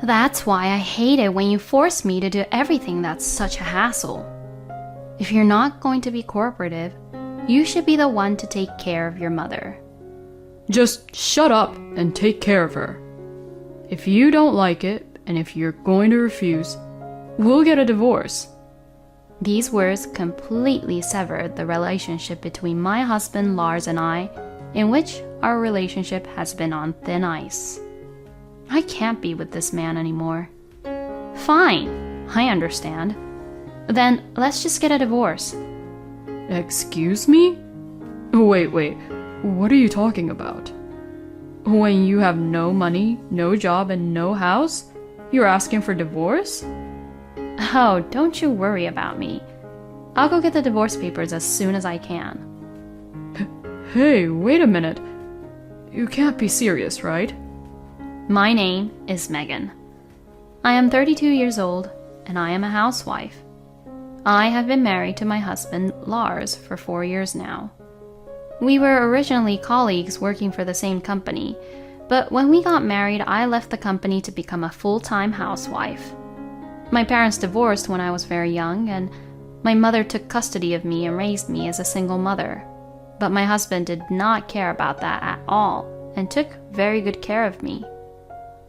That's why I hate it when you force me to do everything that's such a hassle. If you're not going to be cooperative, you should be the one to take care of your mother. Just shut up and take care of her. If you don't like it, and if you're going to refuse, we'll get a divorce. These words completely severed the relationship between my husband Lars and I, in which our relationship has been on thin ice. I can't be with this man anymore. Fine, I understand. Then let's just get a divorce. Excuse me? Wait, what are you talking about? When you have no money, no job, and no house, you're asking for divorce? Oh, don't you worry about me. I'll go get the divorce papers as soon as I can. Hey, wait a minute. You can't be serious, right? My name is Megan. I am 32 years old, and I am a housewife. I have been married to my husband, Lars, for 4 years now. We were originally colleagues working for the same company, but when we got married, I left the company to become a full-time housewife. My parents divorced when I was very young, and my mother took custody of me and raised me as a single mother. But my husband did not care about that at all and took very good care of me.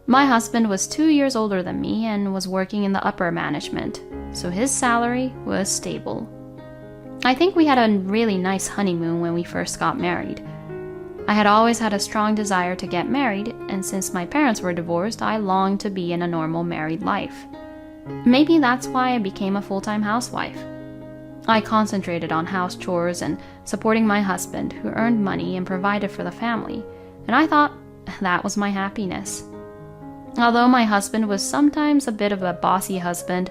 My husband was 2 years older than me and was working in the upper management, so his salary was stable. I think we had a really nice honeymoon when we first got married. I had always had a strong desire to get married, and since my parents were divorced, I longed to be in a normal married life. Maybe that's why I became a full-time housewife. I concentrated on house chores and supporting my husband, who earned money and provided for the family, and I thought that was my happiness. Although my husband was sometimes a bit of a bossy husband,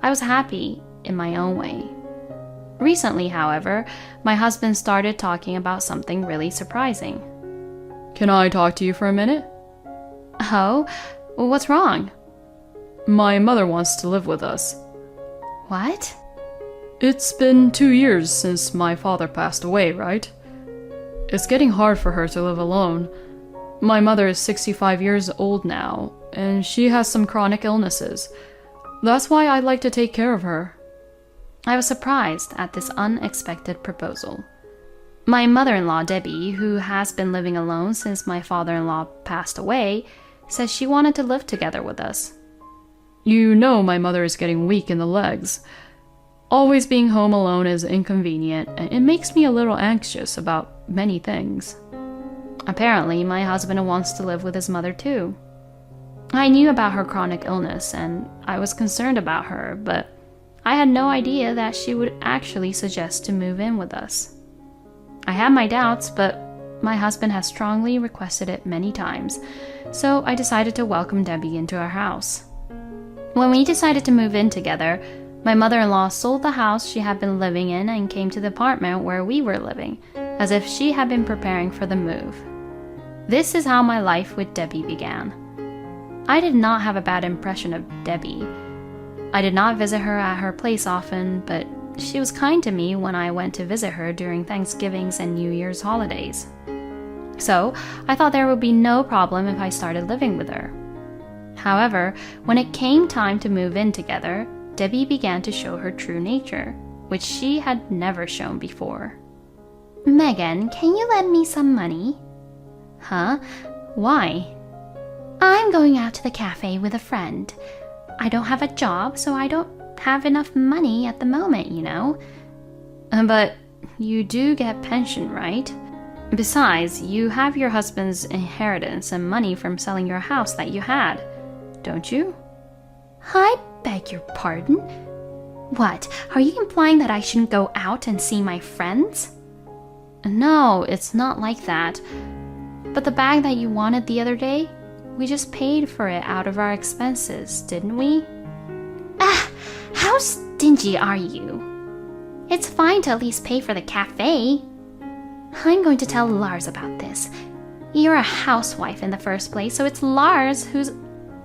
I was happy in my own way. Recently, however, my husband started talking about something really surprising. Can I talk to you for a minute? Oh, what's wrong? My mother wants to live with us. What? It's been 2 years since my father passed away, right? It's getting hard for her to live alone. My mother is 65 years old now, and she has some chronic illnesses. That's why I'd like to take care of her. I was surprised at this unexpected proposal. My mother-in-law, Debbie, who has been living alone since my father-in-law passed away, says she wanted to live together with us. You know my mother is getting weak in the legs. Always being home alone is inconvenient, and it makes me a little anxious about many things. Apparently, my husband wants to live with his mother too. I knew about her chronic illness, and I was concerned about her, but I had no idea that she would actually suggest to move in with us. I had my doubts, but my husband has strongly requested it many times, so I decided to welcome Debbie into our house. When we decided to move in together, my mother-in-law sold the house she had been living in and came to the apartment where we were living, as if she had been preparing for the move. This is how my life with Debbie began. I did not have a bad impression of Debbie. I did not visit her at her place often, but she was kind to me when I went to visit her during Thanksgivings and New Year's holidays. So I thought there would be no problem if I started living with her. However, when it came time to move in together, Debbie began to show her true nature, which she had never shown before. "Megan, can you lend me some money?" "Huh? Why?" "I'm going out to the cafe with a friend. I don't have a job, so I don't have enough money at the moment, you know." "But you do get pension, right? Besides, you have your husband's inheritance and money from selling your house that you had, don't you?" "I beg your pardon? What, are you implying that I shouldn't go out and see my friends?" "No, it's not like that. But the bag that you wanted the other day, we just paid for it out of our expenses, didn't we?" "Ah, how stingy are you? It's fine to at least pay for the cafe." "I'm going to tell Lars about this. You're a housewife in the first place, so it's Lars who's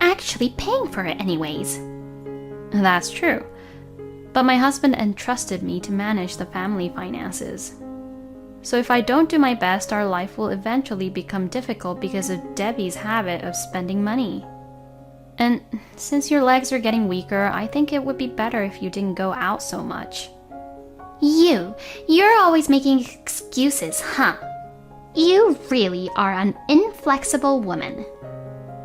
actually paying for it anyways." "That's true. But my husband entrusted me to manage the family finances. So if I don't do my best, our life will eventually become difficult because of Debbie's habit of spending money. And since your legs are getting weaker, I think it would be better if you didn't go out so much. You're always making excuses, huh? You really are an inflexible woman.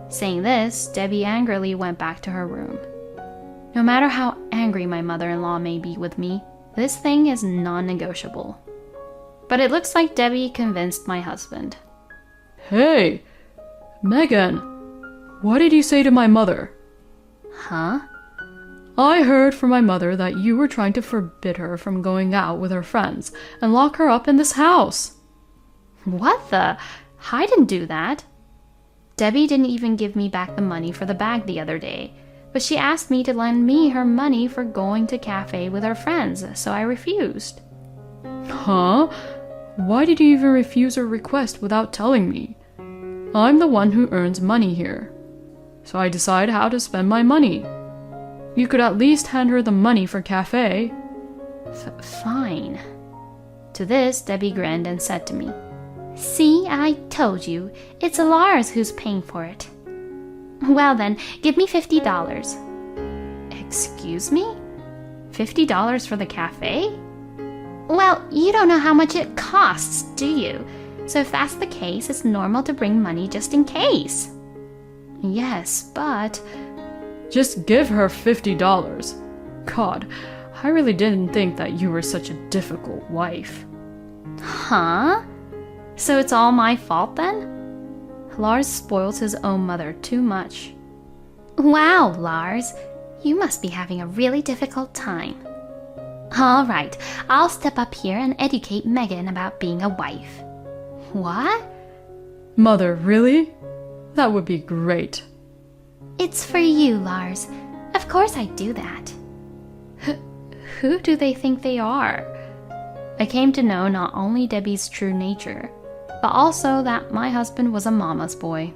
Saying this, Debbie angrily went back to her room. No matter how angry my mother-in-law may be with me, this thing is non-negotiable. But it looks like Debbie convinced my husband. Hey, Megan, what did you say to my mother? Huh? I heard from my mother that you were trying to forbid her from going out with her friends and lock her up in this house. What the? I didn't do that. Debbie didn't even give me back the money for the bag the other day, but she asked me to lend me her money for going to cafe with her friends, so I refused. Huh? Why did you even refuse her request without telling me? I'm the one who earns money here, so I decide how to spend my money. You could at least hand her the money for cafe. Fine. To this, Debbie grinned and said to me, See, I told you. It's Lars who's paying for it. Well then, give me $50. Excuse me? $50 for the cafe? Well, you don't know how much it costs, do you? So if that's the case, it's normal to bring money just in case. Yes, but... Just give her $50. God, I really didn't think that you were such a difficult wife. Huh? So it's all my fault then? Lars spoils his own mother too much. Wow, Lars, you must be having a really difficult time. All right, I'll step up here and educate Megan about being a wife. What? Mother, really? That would be great. It's for you, Lars. Of course I'd do that. Who do they think they are? I came to know not only Debbie's true nature, but also that my husband was a mama's boy.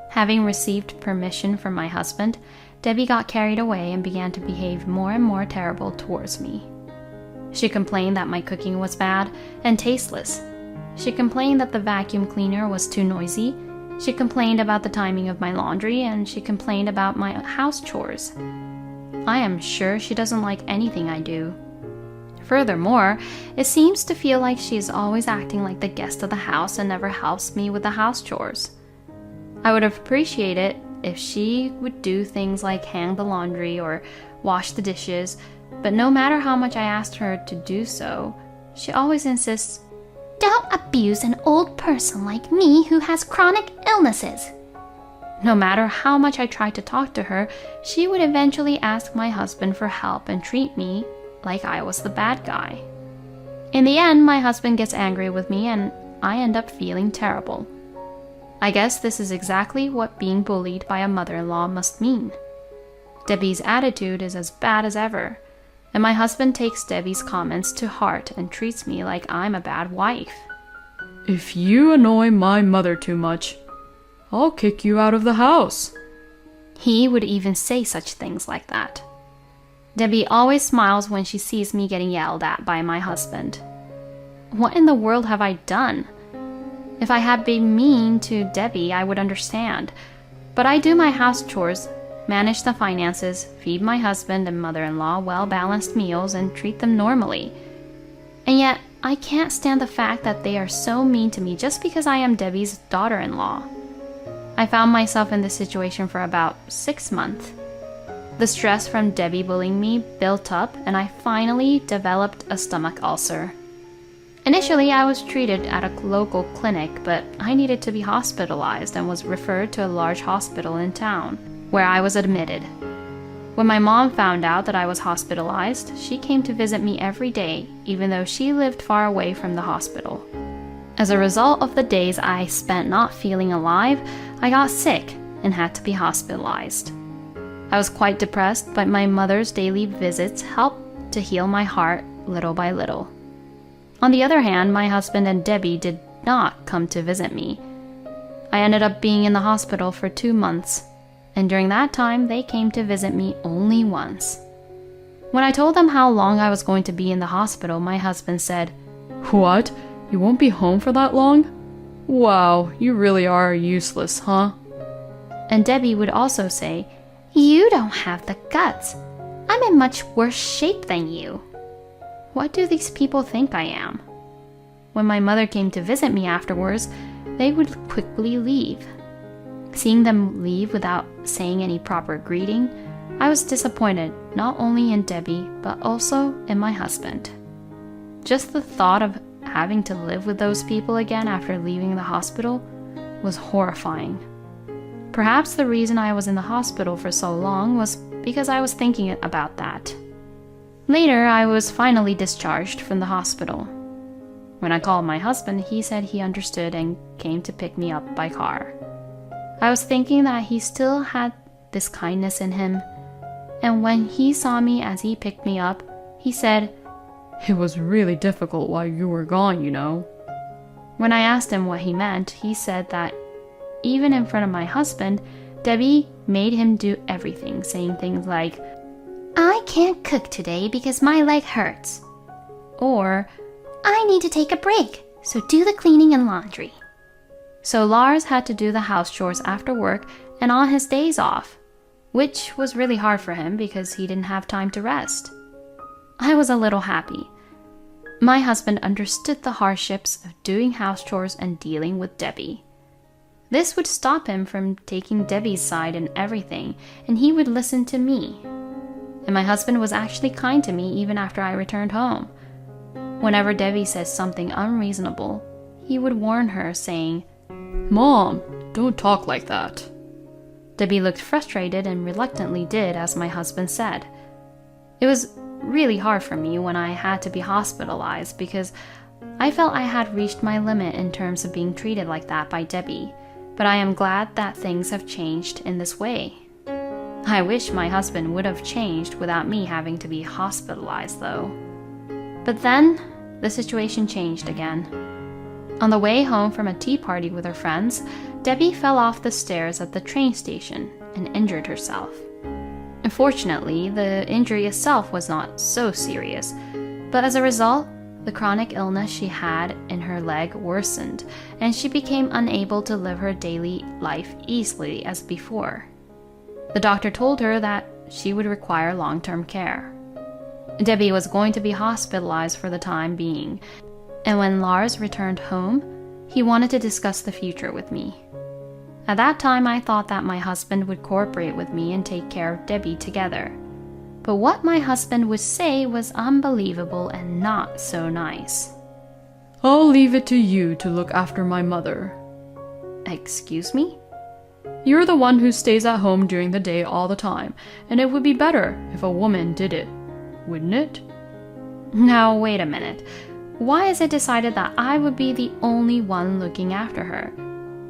Having received permission from my husband, Debbie got carried away and began to behave more and more terrible towards me. She complained that my cooking was bad and tasteless. She complained that the vacuum cleaner was too noisy. She complained about the timing of my laundry, and she complained about my house chores. I am sure she doesn't like anything I do. Furthermore, it seems to feel like she is always acting like the guest of the house and never helps me with the house chores. I would appreciate it if she would do things like hang the laundry or wash the dishes, but no matter how much I asked her to do so, she always insists, Don't abuse an old person like me who has chronic illnesses. No matter how much I tried to talk to her, she would eventually ask my husband for help and treat me like I was the bad guy. In the end, my husband gets angry with me and I end up feeling terrible. I guess this is exactly what being bullied by a mother-in-law must mean. Debbie's attitude is as bad as ever, and my husband takes Debbie's comments to heart and treats me like I'm a bad wife. If you annoy my mother too much, I'll kick you out of the house. He would even say such things like that. Debbie always smiles when she sees me getting yelled at by my husband. What in the world have I done? If I had been mean to Debbie, I would understand. But I do my house chores, manage the finances, feed my husband and mother-in-law well-balanced meals, and treat them normally. And yet, I can't stand the fact that they are so mean to me just because I am Debbie's daughter-in-law. I found myself in this situation for about 6 months. The stress from Debbie bullying me built up, and I finally developed a stomach ulcer. Initially, I was treated at a local clinic, but I needed to be hospitalized and was referred to a large hospital in town, where I was admitted. When my mom found out that I was hospitalized, she came to visit me every day, even though she lived far away from the hospital. As a result of the days I spent not feeling alive, I got sick and had to be hospitalized. I was quite depressed, but my mother's daily visits helped to heal my heart little by little. On the other hand, my husband and Debbie did not come to visit me. I ended up being in the hospital for 2 months, and during that time, they came to visit me only once. When I told them how long I was going to be in the hospital, my husband said, What? You won't be home for that long? Wow, you really are useless, huh? And Debbie would also say, "You don't have the guts. I'm in much worse shape than you." "What do these people think I am?" When my mother came to visit me afterwards, they would quickly leave. Seeing them leave without saying any proper greeting, I was disappointed not only in Debbie, but also in my husband. Just the thought of having to live with those people again after leaving the hospital was horrifying. Perhaps the reason I was in the hospital for so long was because I was thinking about that. Later, I was finally discharged from the hospital. When I called my husband, he said he understood and came to pick me up by car. I was thinking that he still had this kindness in him, and when he saw me as he picked me up, he said, "It was really difficult while you were gone, you know." When I asked him what he meant, he said that even in front of my husband, Debbie made him do everything, saying things like, "I can't cook today because my leg hurts." Or, "I need to take a break, so do the cleaning and laundry." so Lars had to do the house chores after work and on his days off, which was really hard for him because he didn't have time to rest. I was a little happy. My husband understood the hardships of doing house chores and dealing with Debbie. This would stop him from taking Debbie's side in everything, and he would listen to me. And my husband was actually kind to me even after I returned home. Whenever Debbie says something unreasonable, he would warn her, saying, "Mom, don't talk like that." Debbie looked frustrated and reluctantly did as my husband said. It was really hard for me when I had to be hospitalized because I felt I had reached my limit in terms of being treated like that by Debbie, but I am glad that things have changed in this way. I wish my husband would have changed without me having to be hospitalized, though. But then, the situation changed again. On the way home from a tea party with her friends, Debbie fell off the stairs at the train station and injured herself. Unfortunately, the injury itself was not so serious, but as a result, the chronic illness she had in her leg worsened, and she became unable to live her daily life easily as before. The doctor told her that she would require long-term care. Debbie was going to be hospitalized for the time being, and when Lars returned home, he wanted to discuss the future with me. At that time, I thought that my husband would cooperate with me and take care of Debbie together. But what my husband would say was unbelievable and not so nice. "I'll leave it to you to look after my mother." Excuse me? "You're the one who stays at home during the day all the time, and it would be better if a woman did it, wouldn't it?" Now, wait a minute. Why is it decided that I would be the only one looking after her?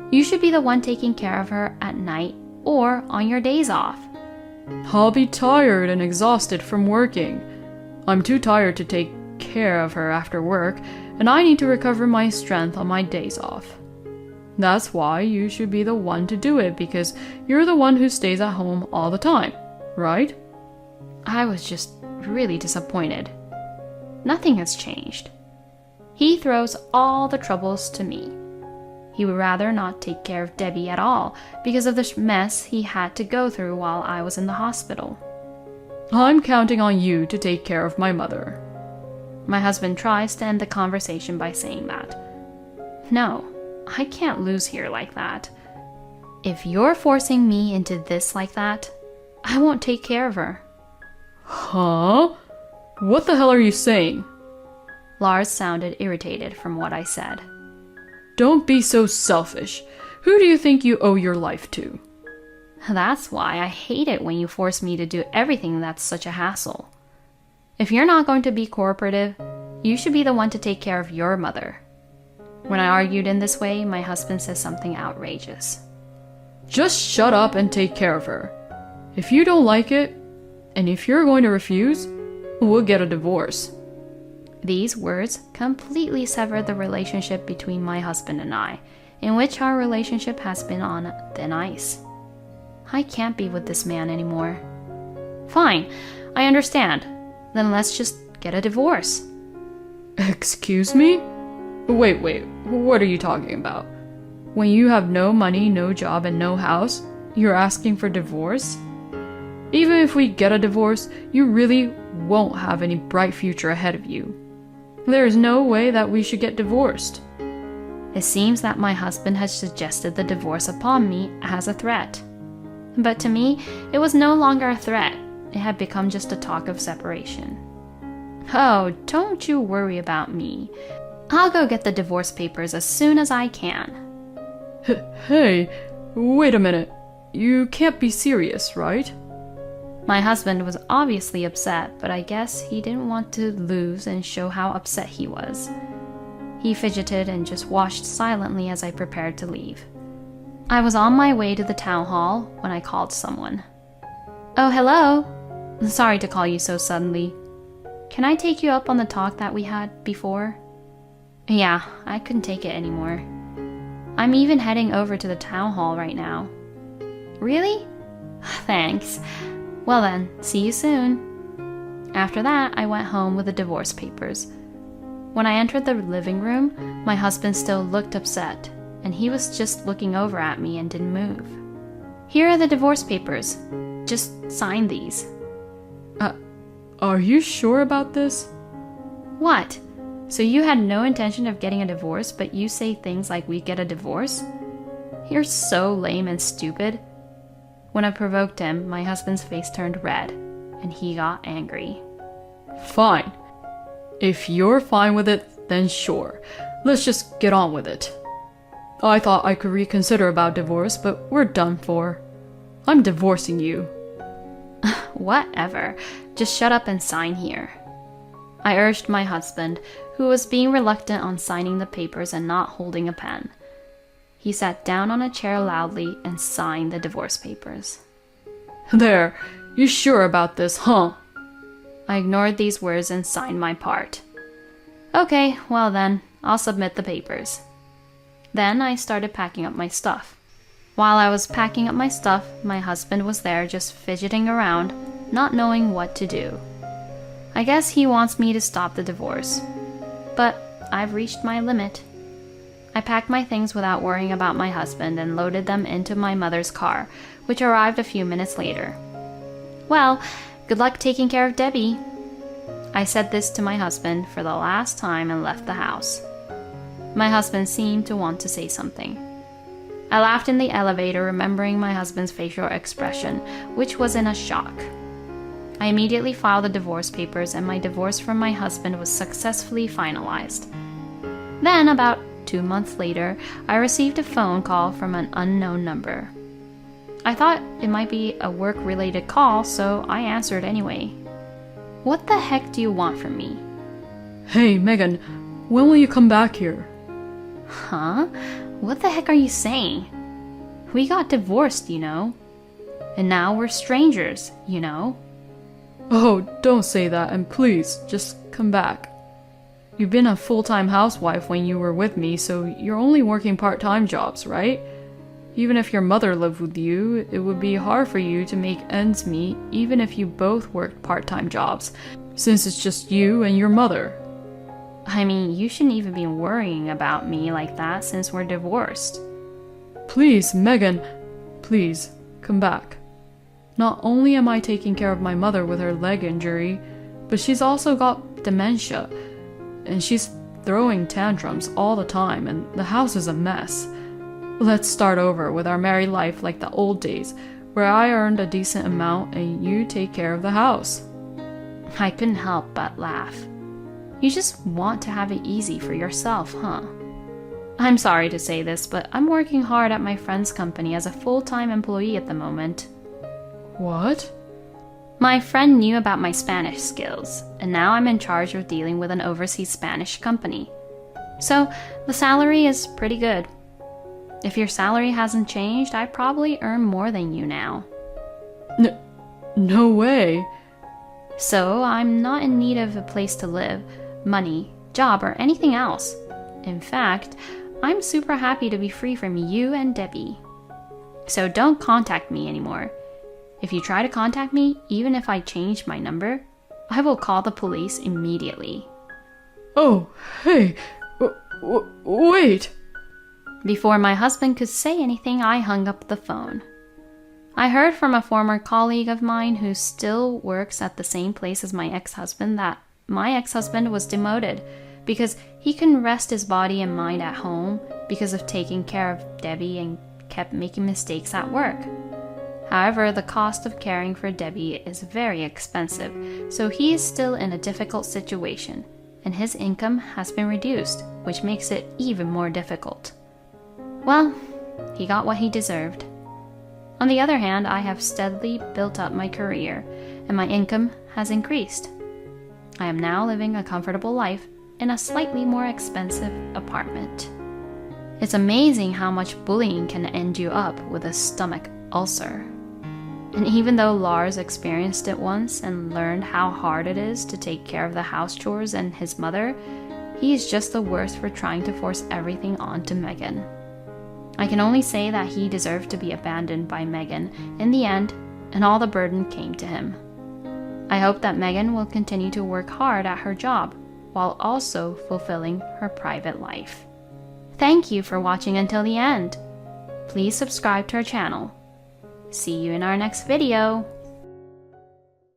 You should be the one taking care of her at night or on your days off. "I'll be tired and exhausted from working. I'm too tired to take care of her after work, and I need to recover my strength on my days off. That's why you should be the one to do it, because you're the one who stays at home all the time, right?" I was just really disappointed. Nothing has changed. He throws all the troubles to me. He would rather not take care of Debbie at all because of the mess he had to go through while I was in the hospital. "I'm counting on you to take care of my mother." My husband tries to end the conversation by saying that. No, I can't lose here like that. If you're forcing me into this like that, I won't take care of her. "Huh? What the hell are you saying?" Lars sounded irritated from what I said. "Don't be so selfish. Who do you think you owe your life to?" That's why I hate it when you force me to do everything that's such a hassle. If you're not going to be cooperative, you should be the one to take care of your mother. When I argued in this way, my husband said something outrageous. "Just shut up and take care of her. If you don't like it, and if you're going to refuse, we'll get a divorce." These words completely severed the relationship between my husband and I, in which our relationship has been on thin ice. I can't be with this man anymore. Fine, I understand. Then let's just get a divorce. "Excuse me? Wait, what are you talking about? When you have no money, no job, and no house, You're asking for divorce? Even if we get a divorce, you really won't have any bright future ahead of you. There is no way that we should get divorced. It seems that my husband has suggested the divorce upon me as a threat. But to me, it was no longer a threat. It had become just a talk of separation. Oh, don't you worry about me. I'll go get the divorce papers as soon as I can. Hey, wait a minute. You can't be serious, right? My husband was obviously upset, but I guess he didn't want to lose and show how upset he was. He fidgeted and just watched silently as I prepared to leave. I was on my way to the town hall when I called someone. Oh, hello. Sorry to call you so suddenly. Can I take you up on the talk that we had before? Yeah, I couldn't take it anymore. I'm even heading over to the town hall right now. Really? Thanks. Well then, see you soon. After that, I went home with the divorce papers. When I entered the living room, my husband still looked upset, and he was just looking over at me and didn't move. Here are the divorce papers. Just sign these. Are you sure about this? What? So you had no intention of getting a divorce, but you say things like we get a divorce? You're so lame and stupid. When I provoked him, my husband's face turned red, and he got angry. Fine. If you're fine with it, then sure. Let's just get on with it. I thought I could reconsider about divorce, but we're done for. I'm divorcing you. Whatever. Just shut up and sign here. I urged my husband, who was being reluctant on signing the papers and not holding a pen. He sat down on a chair loudly and signed the divorce papers. There, you sure about this, huh? I ignored these words and signed my part. Okay, well then, I'll submit the papers. Then I started packing up my stuff. While I was packing up my stuff, my husband was there just fidgeting around, not knowing what to do. I guess he wants me to stop the divorce. But I've reached my limit. I packed my things without worrying about my husband and loaded them into my mother's car, which arrived a few minutes later. Well, good luck taking care of Debbie. I said this to my husband for the last time and left the house. My husband seemed to want to say something. I laughed in the elevator, remembering my husband's facial expression, which was in a shock. I immediately filed the divorce papers, and my divorce from my husband was successfully finalized. Then, about 2 months later, I received a phone call from an unknown number. I thought it might be a work-related call, so I answered anyway. What the heck do you want from me? Hey, Megan, when will you come back here? Huh? What the heck are you saying? We got divorced, you know. And now we're strangers, you know. Oh, don't say that, and please, just come back. You've been a full-time housewife when you were with me, so you're only working part-time jobs, right? Even if your mother lived with you, it would be hard for you to make ends meet even if you both worked part-time jobs, since it's just you and your mother. I mean, you shouldn't even be worrying about me like that since we're divorced. Please, Megan, please, come back. Not only am I taking care of my mother with her leg injury, but she's also got dementia, and she's throwing tantrums all the time, and the house is a mess. Let's start over with our married life like the old days, where I earned a decent amount and you take care of the house. I couldn't help but laugh. You just want to have it easy for yourself, huh? I'm sorry to say this, but I'm working hard at my friend's company as a full-time employee at the moment. What? My friend knew about my Spanish skills, and now I'm in charge of dealing with an overseas Spanish company. So, the salary is pretty good. If your salary hasn't changed, I probably earn more than you now. No way. So, I'm not in need of a place to live, money, job, or anything else. In fact, I'm super happy to be free from you and Debbie. So don't contact me anymore. If you try to contact me, even if I change my number, I will call the police immediately. Oh, hey, wait. Before my husband could say anything, I hung up the phone. I heard from a former colleague of mine who still works at the same place as my ex-husband that my ex-husband was demoted because he couldn't rest his body and mind at home because of taking care of Debbie and kept making mistakes at work. However, the cost of caring for Debbie is very expensive, so he is still in a difficult situation, and his income has been reduced, which makes it even more difficult. Well, he got what he deserved. On the other hand, I have steadily built up my career, and my income has increased. I am now living a comfortable life in a slightly more expensive apartment. It's amazing how much bullying can end you up with a stomach ulcer. And even though Lars experienced it once and learned how hard it is to take care of the house chores and his mother, he is just the worst for trying to force everything onto Megan. I can only say that he deserved to be abandoned by Megan in the end, and all the burden came to him. I hope that Megan will continue to work hard at her job while also fulfilling her private life. Thank you for watching until the end. Please subscribe to our channel. See you in our next video.